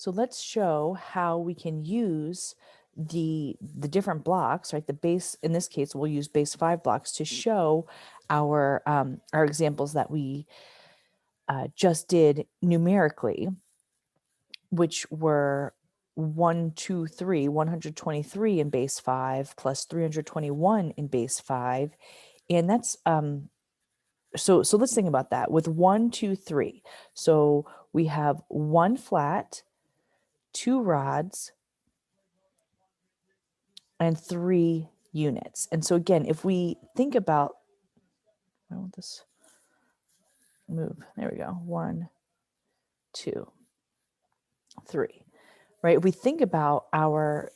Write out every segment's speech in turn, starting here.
So let's show how we can use the different blocks, right? The base, in this case, we'll use base 5 blocks to show our examples that we just did numerically, which were 123 in base 5 plus 321 in base 5. And that's so let's think about that with 1, 2, 3. So we have one flat, two rods, and 3 units. And so again, if we think about, I want this move. There we go. 1, 2, 3. Right? If we think about our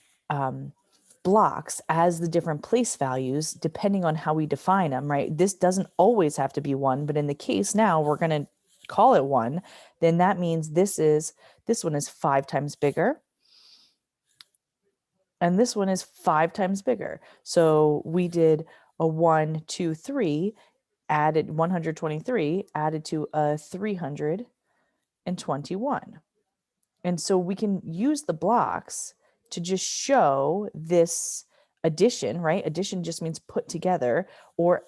blocks as the different place values, depending on how we define them, right? This doesn't always have to be 1, but in the case now we're going to call it 1, then that means this one is 5 times bigger. And this one is 5 times bigger. So we did a 1, 2, 3, added 123, added to a 321. And so we can use the blocks to just show this addition, right? Addition just means put together or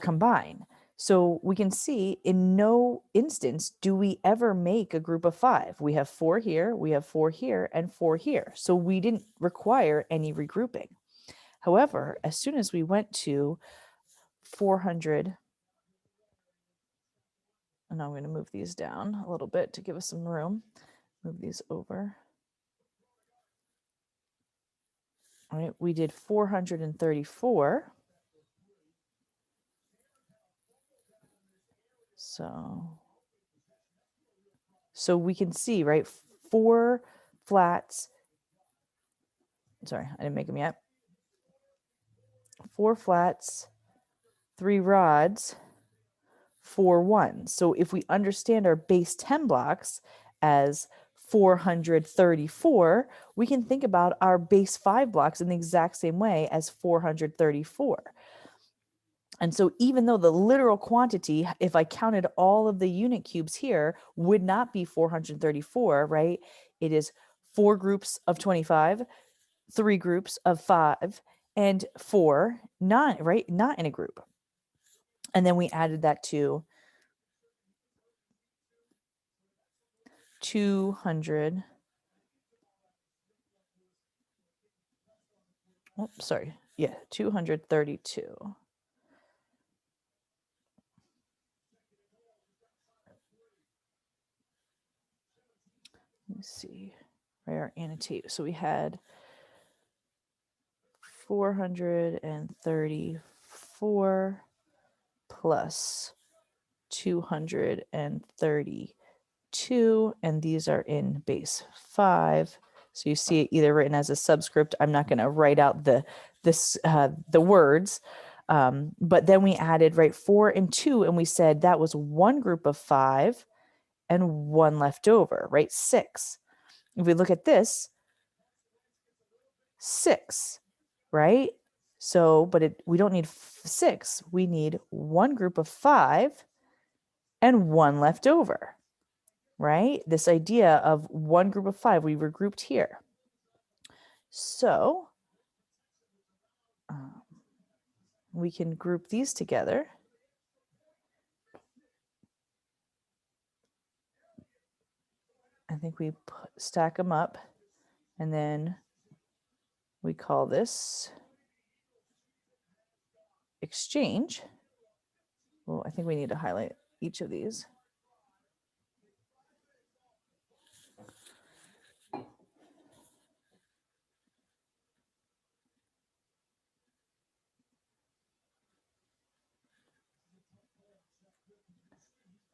combine. So we can see in no instance do we ever make a group of 5. We have 4 here, we have 4 here, and 4 here. So we didn't require any regrouping. However, as soon as we went to 400, and I'm going to move these down a little bit to give us some room. Move these over. All right, we did 434. So we can see, right, 4 flats. Sorry, I didn't make them yet. 4 flats, 3 rods, 4 ones. So if we understand our base 10 blocks as 434, we can think about our base 5 blocks in the exact same way as 434. And so even though the literal quantity, if I counted all of the unit cubes here, would not be 434, right? It is 4 groups of 25, 3 groups of 5, and 4 not, right? Not in a group. And then we added that to 200. Oh, sorry. Yeah, 232. Let me see. Right, our annotate. So we had 434 plus 232, and these are in base 5. So you see it either written as a subscript. I'm not going to write out the words, but then we added, right, 4 and 2, and we said that was one group of 5 and 1 left over, right? 6. If we look at this, 6, right? So, but we don't need 6. We need one group of 5 and 1 left over, right? This idea of one group of 5, we regrouped here. So we can group these together. I think we stack them up, and then we call this exchange. Well, I think we need to highlight each of these.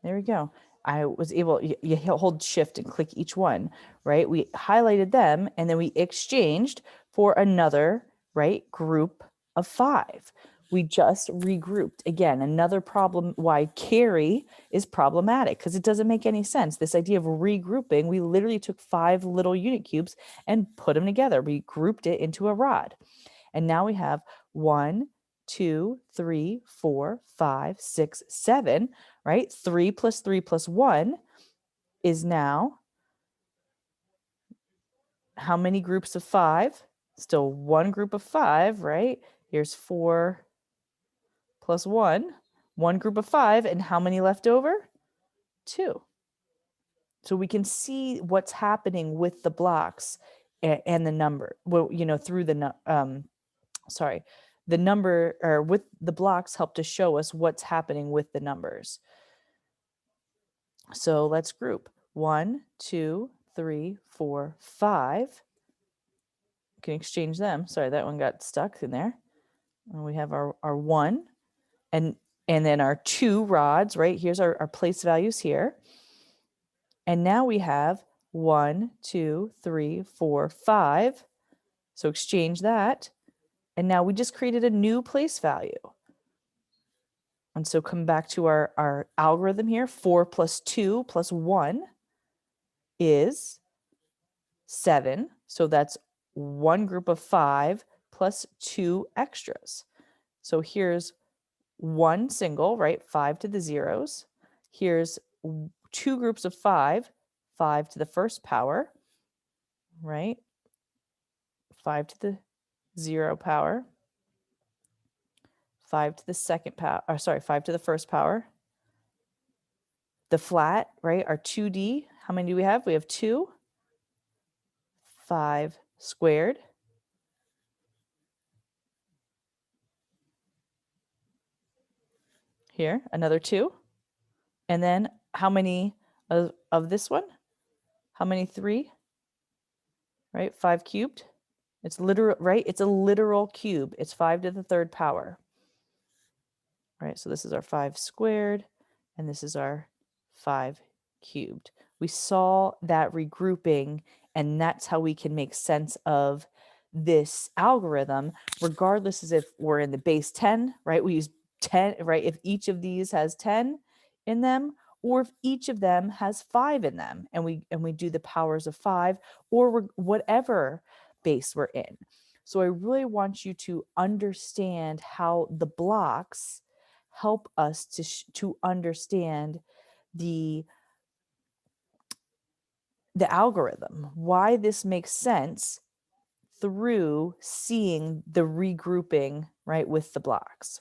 There we go. I was able, you hold shift and click each one, right? We highlighted them and then we exchanged for another, right, group of 5. We just regrouped. Again, another problem why carry is problematic because it doesn't make any sense. This idea of regrouping, we literally took 5 little unit cubes and put them together. We grouped it into a rod. And now we have 1, 2, 3, 4, 5, 6, 7, right? 3 plus 3 plus 1 is now how many groups of 5? Still one group of 5, right? Here's 4 plus 1 group of 5, and how many left over? 2. So we can see what's happening with the blocks and the number, well, through the number, or with the blocks help to show us what's happening with the numbers. So let's group 1, 2, 3, 4, 5. You can exchange them. Sorry, that one got stuck in there. And we have our 1 and then our 2 rods, right? Here's our place values here. And now we have 1, 2, 3, 4, 5. So exchange that. And now we just created a new place value. And so come back to our algorithm here. 4 plus 2 plus 1 is 7. So that's one group of 5 plus 2 extras. So here's one single, right? 5 to the zeros. Here's 2 groups of 5, 5 to the first power, right? 5 to the 0 power, 5 to the second power, or sorry, 5 to the first power. The flat, right? Our 2D, how many do we have? We have 2. 5 squared. Here, another 2. And then how many of this one? How many 3? Right? 5 cubed. It's literal, right? It's a literal cube. It's 5 to the third power. Right? So this is our 5 squared, and this is our 5 cubed. We saw that regrouping, and that's how we can make sense of this algorithm, regardless as if we're in the base 10, right? We use 10, right? If each of these has 10 in them, or if each of them has 5 in them, and we do the powers of 5, or whatever base we're in. So I really want you to understand how the blocks help us to understand the algorithm, why this makes sense through seeing the regrouping, right, with the blocks.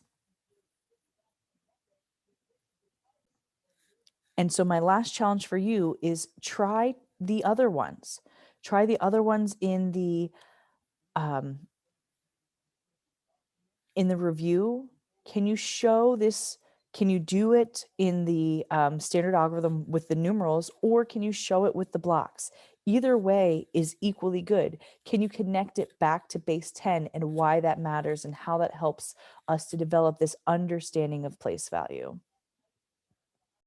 And so my last challenge for you is try the other ones. Try the other ones in the review. Can you show this? Can you do it in the standard algorithm with the numerals, or can you show it with the blocks? Either way is equally good. Can you connect it back to base 10 and why that matters and how that helps us to develop this understanding of place value?